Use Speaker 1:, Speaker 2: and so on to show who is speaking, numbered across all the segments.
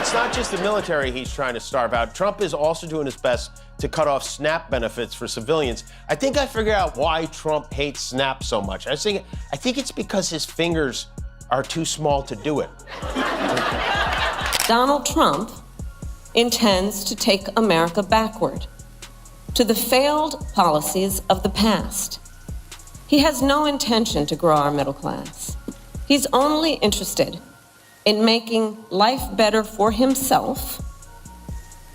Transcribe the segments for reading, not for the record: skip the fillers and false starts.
Speaker 1: It's not just the military he's trying to starve out. Trump is also doing his best to cut off SNAP benefits for civilians. I think I figured out why Trump hates SNAP so much. I think it's because his fingers are too small to do it.
Speaker 2: Donald Trump intends to take America backward to the failed policies of the past. He has no intention to grow our middle class. He's only interested in making life better for himself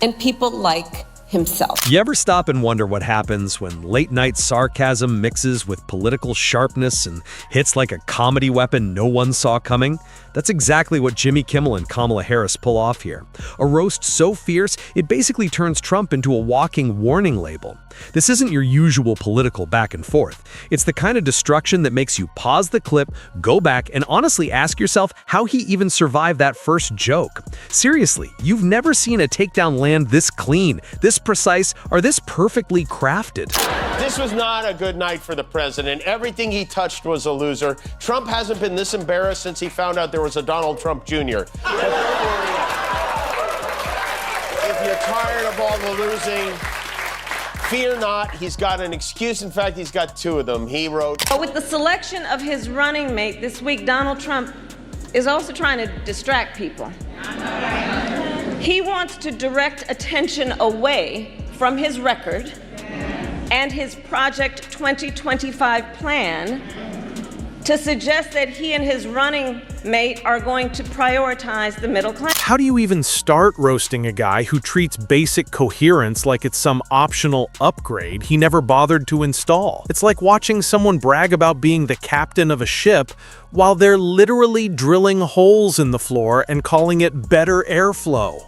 Speaker 2: and people like himself.
Speaker 3: You ever stop and wonder what happens when late-night sarcasm mixes with political sharpness and hits like a comedy weapon no one saw coming? That's exactly what Jimmy Kimmel and Kamala Harris pull off here. A roast so fierce, it basically turns Trump into a walking warning label. This isn't your usual political back and forth. It's the kind of destruction that makes you pause the clip, go back, and honestly ask yourself how he even survived that first joke. Seriously, you've never seen a takedown land this clean, this precise, or this perfectly crafted.
Speaker 1: This was not a good night for the president. Everything he touched was a loser. Trump hasn't been this embarrassed since he found out there was a Donald Trump Jr. But don't worry. If you're tired of all the losing, fear not, he's got an excuse. In fact, he's got two of them. He wrote,
Speaker 2: With the selection of his running mate this week, Donald Trump is also trying to distract people. He wants to direct attention away from his record and his Project 2025 plan to suggest that he and his running mate are going to prioritize the middle class.
Speaker 4: How do you even start roasting a guy who treats basic coherence like it's some optional upgrade he never bothered to install? It's like watching someone brag about being the captain of a ship while they're literally drilling holes in the floor and calling it better airflow.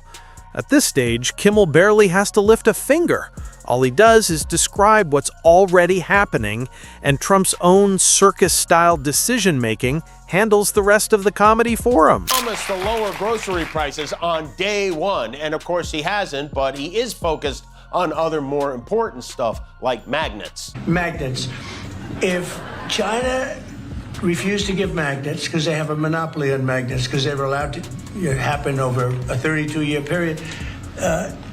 Speaker 4: At this stage, Kimmel barely has to lift a finger. All he does is describe what's already happening, and Trump's own circus-style decision-making handles the rest of the comedy for him.
Speaker 1: Promised to lower grocery prices on day one, and of course he hasn't, but he is focused on other more important stuff like magnets.
Speaker 5: Magnets. If China refused to give magnets because they have a monopoly on magnets because they were allowed to happen over a 32-year period,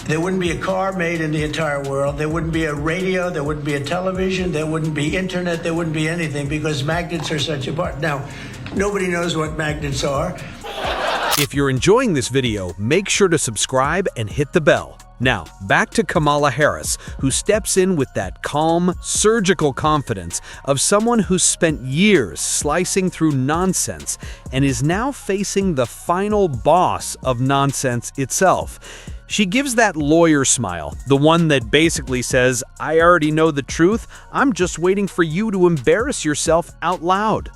Speaker 5: there wouldn't be a car made in the entire world. There wouldn't be a radio. There wouldn't be a television. There wouldn't be internet. There wouldn't be anything because magnets are such a part. Now, nobody knows what magnets are.
Speaker 3: If you're enjoying this video, make sure to subscribe and hit the bell. Now, back to Kamala Harris, who steps in with that calm, surgical confidence of someone who's spent years slicing through nonsense and is now facing the final boss of nonsense itself. She gives that lawyer smile, the one that basically says, "I already know the truth, I'm just waiting for you to embarrass yourself out loud."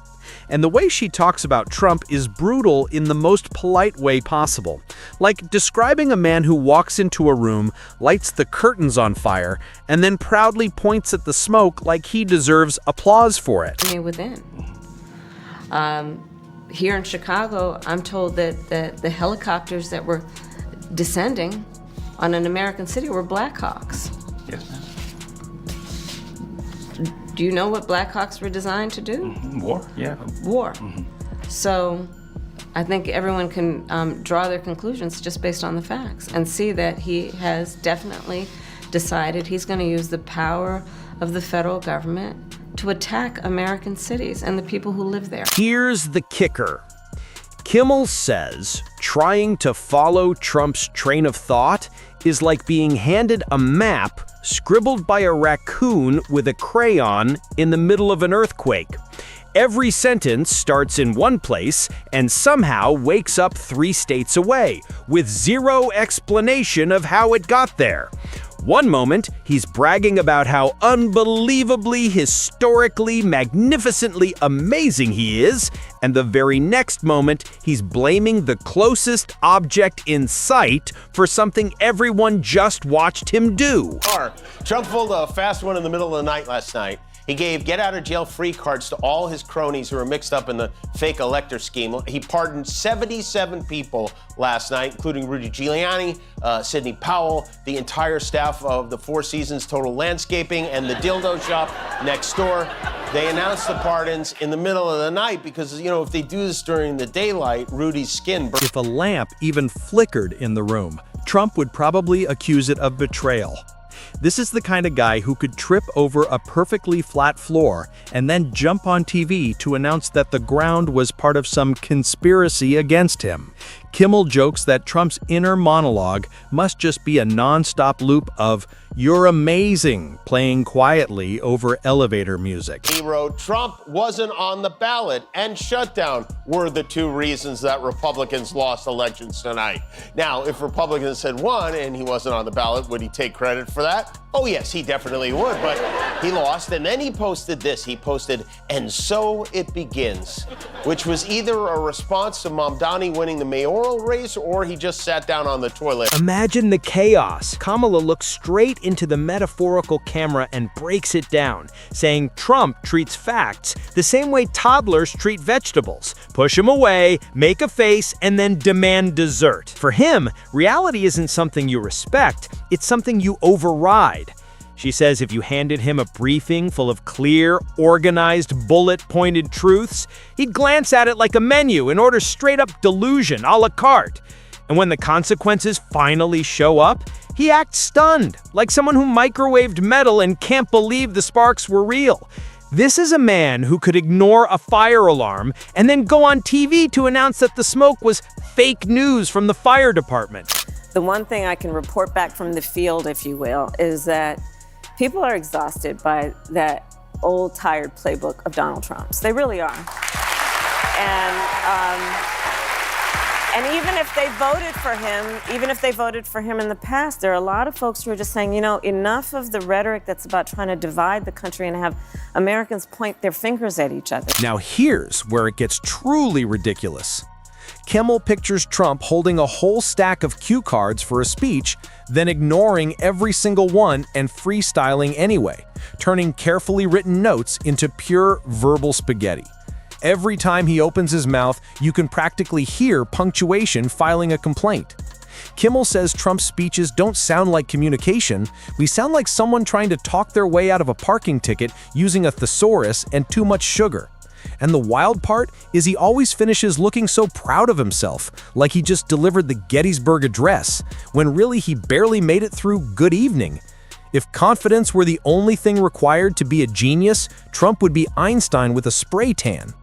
Speaker 3: And the way she talks about Trump is brutal in the most polite way possible. Like describing a man who walks into a room, lights the curtains on fire, and then proudly points at the smoke like he deserves applause for it.
Speaker 2: Within. Here in Chicago, I'm told that the helicopters that were descending on an American city were Black Hawks.
Speaker 6: Yes, ma'am.
Speaker 2: Do you know what Black Hawks were designed to do?
Speaker 6: War, yeah.
Speaker 2: War. So I think everyone can draw their conclusions just based on the facts and see that he has definitely decided he's going to use the power of the federal government to attack American cities and the people who live there.
Speaker 3: Here's the kicker. Kimmel says trying to follow Trump's train of thought is like being handed a map scribbled by a raccoon with a crayon in the middle of an earthquake. Every sentence starts in one place and somehow wakes up 3 states away, with zero explanation of how it got there. One moment, he's bragging about how unbelievably, historically, magnificently amazing he is, and the very next moment, he's blaming the closest object in sight for something everyone just watched him do.
Speaker 1: Trump pulled a fast one in the middle of the night last night. He gave get-out-of-jail-free cards to all his cronies who were mixed up in the fake elector scheme. He pardoned 77 people last night, including Rudy Giuliani, Sidney Powell, the entire staff of the Four Seasons Total Landscaping, and the dildo shop next door. They announced the pardons in the middle of the night because, if they do this during the daylight, Rudy's skin burns.
Speaker 3: If a lamp even flickered in the room, Trump would probably accuse it of betrayal. This is the kind of guy who could trip over a perfectly flat floor and then jump on TV to announce that the ground was part of some conspiracy against him. Kimmel jokes that Trump's inner monologue must just be a non-stop loop of "You're amazing" playing quietly over elevator music.
Speaker 1: He wrote, Trump wasn't on the ballot and shutdown were the two reasons that Republicans lost elections tonight. Now, if Republicans had won and he wasn't on the ballot, would he take credit for that? Oh, yes, he definitely would, but he lost. And then he posted this. He posted, "And so it begins," which was either a response to Mamdani winning the mayoral race or he just sat down on the toilet.
Speaker 6: Imagine the chaos. Kamala looks straight into the metaphorical camera and breaks it down, saying Trump treats facts the same way toddlers treat vegetables. Push them away, make a face, and then demand dessert. For him, reality isn't something you respect, it's something you override. She says if you handed him a briefing full of clear, organized, bullet-pointed truths, he'd glance at it like a menu and order straight-up delusion a la carte. And when the consequences finally show up, he acts stunned, like someone who microwaved metal and can't believe the sparks were real. This is a man who could ignore a fire alarm and then go on TV to announce that the smoke was fake news from the fire department.
Speaker 2: The one thing I can report back from the field, if you will, is that people are exhausted by that old, tired playbook of Donald Trump's. They really are. And even if they voted for him in the past, there are a lot of folks who are just saying, enough of the rhetoric that's about trying to divide the country and have Americans point their fingers at each other.
Speaker 3: Now here's where it gets truly ridiculous. Kimmel pictures Trump holding a whole stack of cue cards for a speech, then ignoring every single one and freestyling anyway, turning carefully written notes into pure verbal spaghetti. Every time he opens his mouth, you can practically hear punctuation filing a complaint. Kimmel says Trump's speeches don't sound like communication, we sound like someone trying to talk their way out of a parking ticket using a thesaurus and too much sugar. And the wild part is he always finishes looking so proud of himself, like he just delivered the Gettysburg Address, when really he barely made it through good evening. If confidence were the only thing required to be a genius, Trump would be Einstein with a spray tan.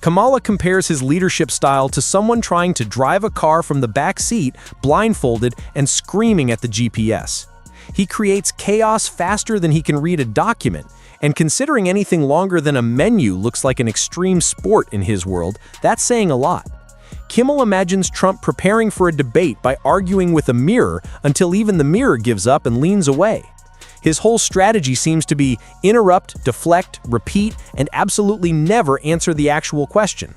Speaker 3: Kamala compares his leadership style to someone trying to drive a car from the back seat, blindfolded and screaming at the GPS. He creates chaos faster than he can read a document, and considering anything longer than a menu looks like an extreme sport in his world, that's saying a lot. Kimmel imagines Trump preparing for a debate by arguing with a mirror until even the mirror gives up and leans away. His whole strategy seems to be interrupt, deflect, repeat, and absolutely never answer the actual question.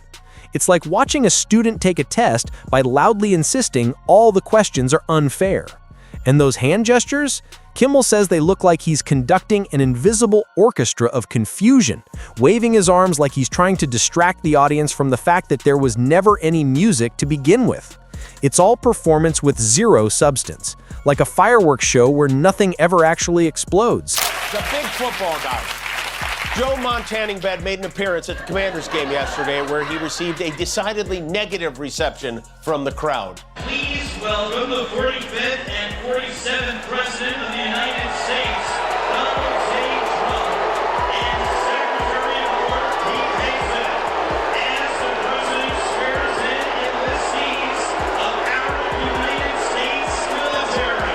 Speaker 3: It's like watching a student take a test by loudly insisting all the questions are unfair. And those hand gestures? Kimmel says they look like he's conducting an invisible orchestra of confusion, waving his arms like he's trying to distract the audience from the fact that there was never any music to begin with. It's all performance with zero substance, like a fireworks show where nothing ever actually explodes.
Speaker 1: The big football guy. Joe Montaningbed made an appearance at the Commanders game yesterday where he received a decidedly negative reception from the crowd.
Speaker 7: Please welcome the 45th and 47th President of the United States, Donald J. Trump, and Secretary of War Pete Hegseth, as the President swears in enlistees of our United States military.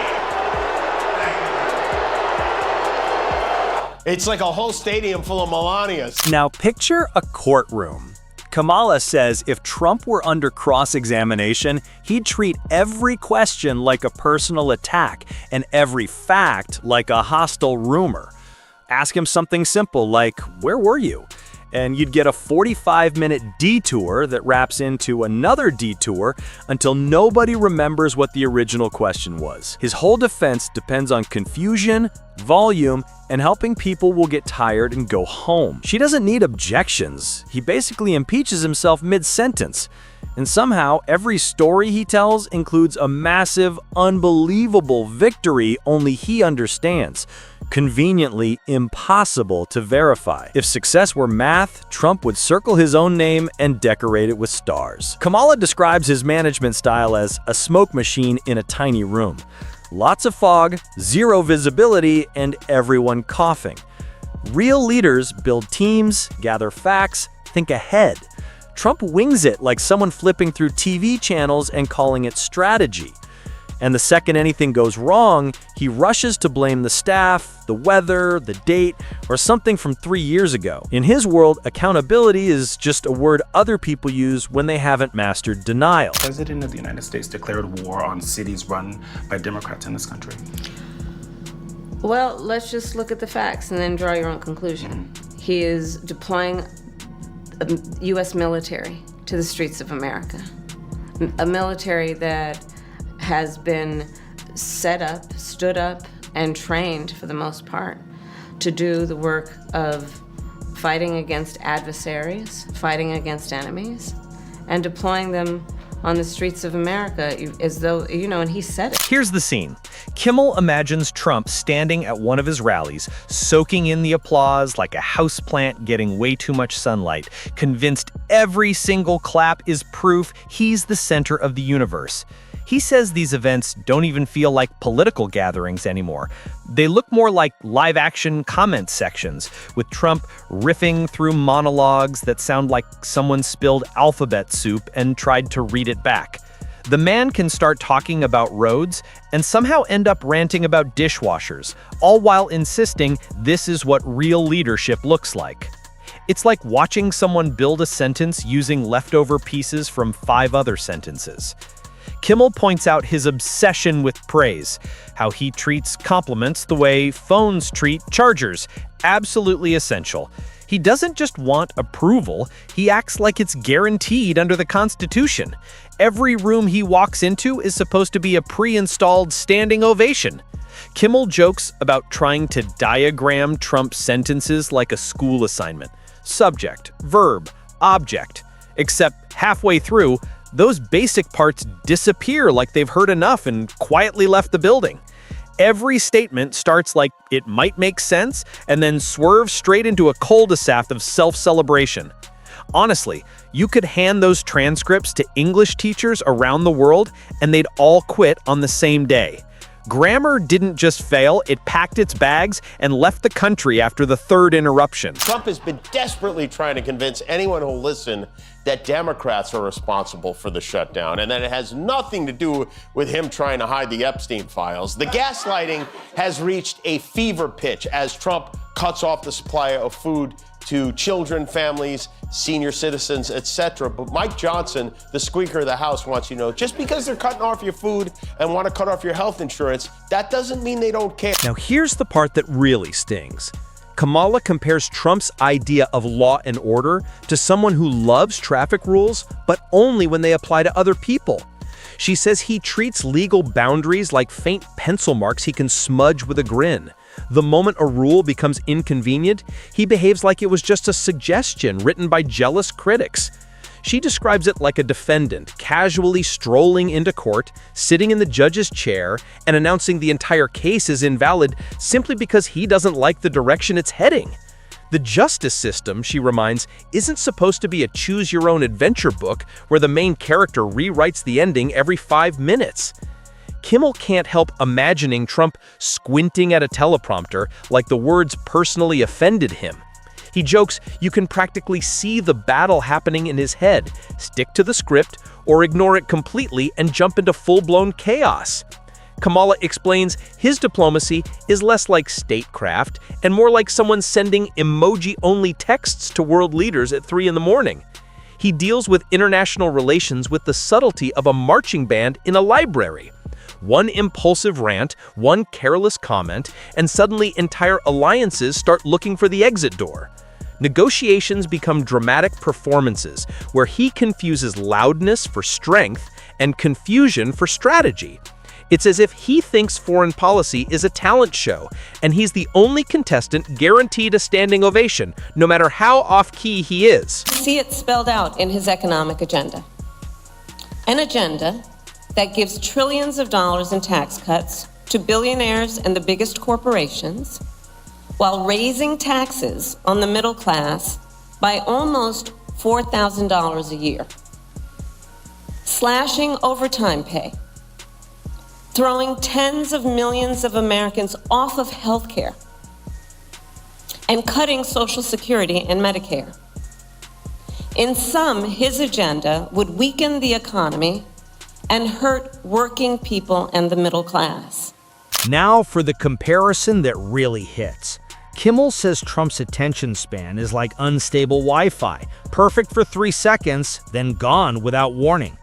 Speaker 1: It's like a whole stadium full of Melanias.
Speaker 8: Now picture a courtroom. Kamala says if Trump were under cross-examination, he'd treat every question like a personal attack and every fact like a hostile rumor. Ask him something simple like, "Where were you?" And you'd get a 45-minute detour that wraps into another detour until nobody remembers what the original question was. His whole defense depends on confusion, volume, and helping people will get tired and go home. She doesn't need objections. He basically impeaches himself mid-sentence. And somehow, every story he tells includes a massive, unbelievable victory only he understands. conveniently impossible to verify. If success were math, Trump would circle his own name and decorate it with stars. Kamala describes his management style as a smoke machine in a tiny room. Lots of fog, zero visibility, and everyone coughing. Real leaders build teams, gather facts, think ahead. Trump wings it like someone flipping through TV channels and calling it strategy. And the second anything goes wrong, he rushes to blame the staff, the weather, the date, or something from 3 years ago. In his world, accountability is just a word other people use when they haven't mastered denial.
Speaker 9: The President of the United States declared war on cities run by Democrats in this country.
Speaker 2: Well, let's just look at the facts and then draw your own conclusion. He is deploying a U.S. military to the streets of America. A military that has been set up, stood up, and trained for the most part to do the work of fighting against adversaries, fighting against enemies, and deploying them on the streets of America as though, and he said it.
Speaker 3: Here's the scene. Kimmel imagines Trump standing at one of his rallies, soaking in the applause like a houseplant getting way too much sunlight, convinced every single clap is proof he's the center of the universe. He says these events don't even feel like political gatherings anymore. They look more like live-action comment sections, with Trump riffing through monologues that sound like someone spilled alphabet soup and tried to read it back. The man can start talking about roads and somehow end up ranting about dishwashers, all while insisting this is what real leadership looks like. It's like watching someone build a sentence using leftover pieces from 5 other sentences. Kimmel points out his obsession with praise, how he treats compliments the way phones treat chargers, absolutely essential. He doesn't just want approval, he acts like it's guaranteed under the Constitution. Every room he walks into is supposed to be a pre-installed standing ovation. Kimmel jokes about trying to diagram Trump's sentences like a school assignment. Subject, verb, object. Except halfway through, those basic parts disappear like they've heard enough and quietly left the building. Every statement starts like it might make sense and then swerves straight into a cul-de-sac of self-celebration. Honestly, you could hand those transcripts to English teachers around the world and they'd all quit on the same day. Grammar didn't just fail, it packed its bags and left the country after the 3rd interruption.
Speaker 1: Trump has been desperately trying to convince anyone who'll listen that Democrats are responsible for the shutdown and that it has nothing to do with him trying to hide the Epstein files. The gaslighting has reached a fever pitch as Trump cuts off the supply of food to children, families, senior citizens, etc. But Mike Johnson, the Speaker of the House, wants you to know, just because they're cutting off your food and want to cut off your health insurance, that doesn't mean they don't care.
Speaker 6: Now here's the part that really stings. Kamala compares Trump's idea of law and order to someone who loves traffic rules, but only when they apply to other people. She says he treats legal boundaries like faint pencil marks he can smudge with a grin. The moment a rule becomes inconvenient, he behaves like it was just a suggestion written by jealous critics. She describes it like a defendant casually strolling into court, sitting in the judge's chair, and announcing the entire case is invalid simply because he doesn't like the direction it's heading. The justice system, she reminds, isn't supposed to be a choose-your-own-adventure book where the main character rewrites the ending every 5 minutes. Kimmel can't help imagining Trump squinting at a teleprompter like the words personally offended him. He jokes you can practically see the battle happening in his head, stick to the script, or ignore it completely and jump into full-blown chaos. Kamala explains his diplomacy is less like statecraft and more like someone sending emoji-only texts to world leaders at 3 in the morning. He deals with international relations with the subtlety of a marching band in a library. One impulsive rant, one careless comment, and suddenly entire alliances start looking for the exit door. Negotiations become dramatic performances where he confuses loudness for strength and confusion for strategy. It's as if he thinks foreign policy is a talent show, and he's the only contestant guaranteed a standing ovation, no matter how off-key he is.
Speaker 2: See it spelled out in his economic agenda. An agenda that gives trillions of dollars in tax cuts to billionaires and the biggest corporations, while raising taxes on the middle class by almost $4,000 a year, slashing overtime pay, throwing tens of millions of Americans off of health care, and cutting Social Security and Medicare. In sum, his agenda would weaken the economy and hurt working people and the middle class.
Speaker 6: Now for the comparison that really hits. Kimmel says Trump's attention span is like unstable Wi-Fi, perfect for 3 seconds, then gone without warning.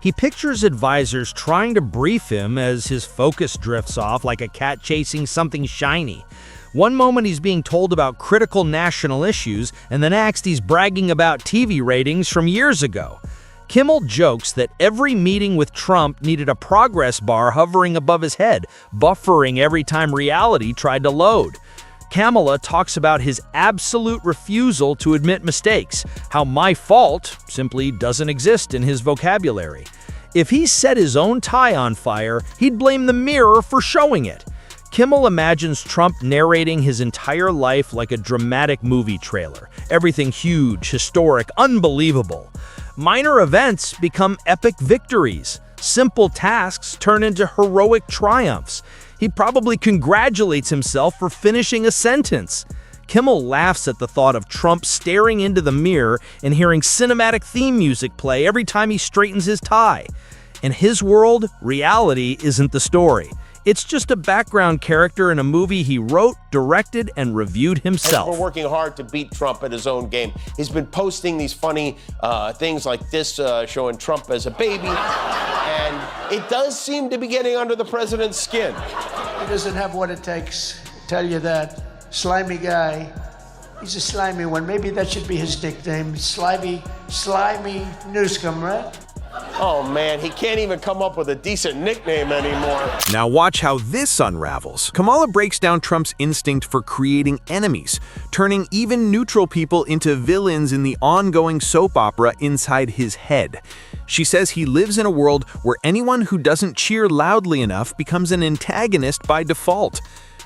Speaker 6: He pictures advisors trying to brief him as his focus drifts off like a cat chasing something shiny. One moment he's being told about critical national issues, and the next he's bragging about TV ratings from years ago. Kimmel jokes that every meeting with Trump needed a progress bar hovering above his head, buffering every time reality tried to load. Kamala talks about his absolute refusal to admit mistakes, how "my fault" simply doesn't exist in his vocabulary. If he set his own tie on fire, he'd blame the mirror for showing it. Kimmel imagines Trump narrating his entire life like a dramatic movie trailer. Everything huge, historic, unbelievable. Minor events become epic victories. Simple tasks turn into heroic triumphs. He probably congratulates himself for finishing a sentence. Kimmel laughs at the thought of Trump staring into the mirror and hearing cinematic theme music play every time he straightens his tie. In his world, reality isn't the story. It's just a background character in a movie he wrote, directed, and reviewed himself.
Speaker 1: We're working hard to beat Trump at his own game. He's been posting these funny things like this, showing Trump as a baby, and it does seem to be getting under the president's skin.
Speaker 5: He doesn't have what it takes, I tell you that. Slimy guy. He's a slimy one. Maybe that should be his nickname. Slimy Newscomb, right?
Speaker 1: Oh man, he can't even come up with a decent nickname anymore.
Speaker 3: Now watch how this unravels. Kamala breaks down Trump's instinct for creating enemies, turning even neutral people into villains in the ongoing soap opera inside his head. She says he lives in a world where anyone who doesn't cheer loudly enough becomes an antagonist by default.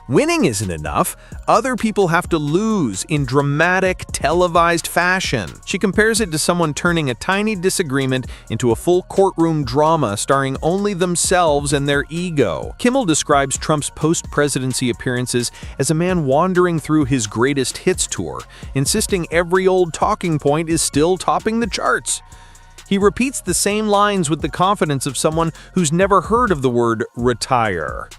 Speaker 3: Winning isn't enough. Other people have to lose in dramatic, televised fashion. She compares it to someone turning a tiny disagreement into a full courtroom drama starring only themselves and their ego. Kimmel describes Trump's post-presidency appearances as a man wandering through his greatest hits tour, insisting every old talking point is still topping the charts. He repeats the same lines with the confidence of someone who's never heard of the word retire.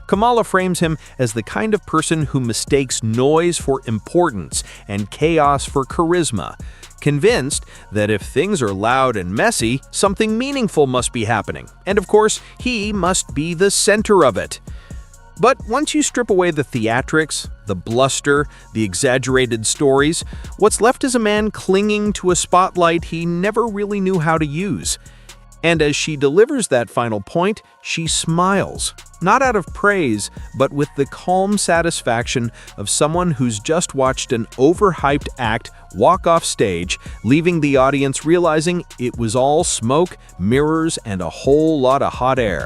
Speaker 3: Kamala frames him as the kind of person who mistakes noise for importance and chaos for charisma, convinced that if things are loud and messy, something meaningful must be happening, and of course, he must be the center of it. But once you strip away the theatrics, the bluster, the exaggerated stories, what's left is a man clinging to a spotlight he never really knew how to use. And as she delivers that final point, she smiles, not out of praise, but with the calm satisfaction of someone who's just watched an overhyped act walk off stage, leaving the audience realizing it was all smoke, mirrors, and a whole lot of hot air.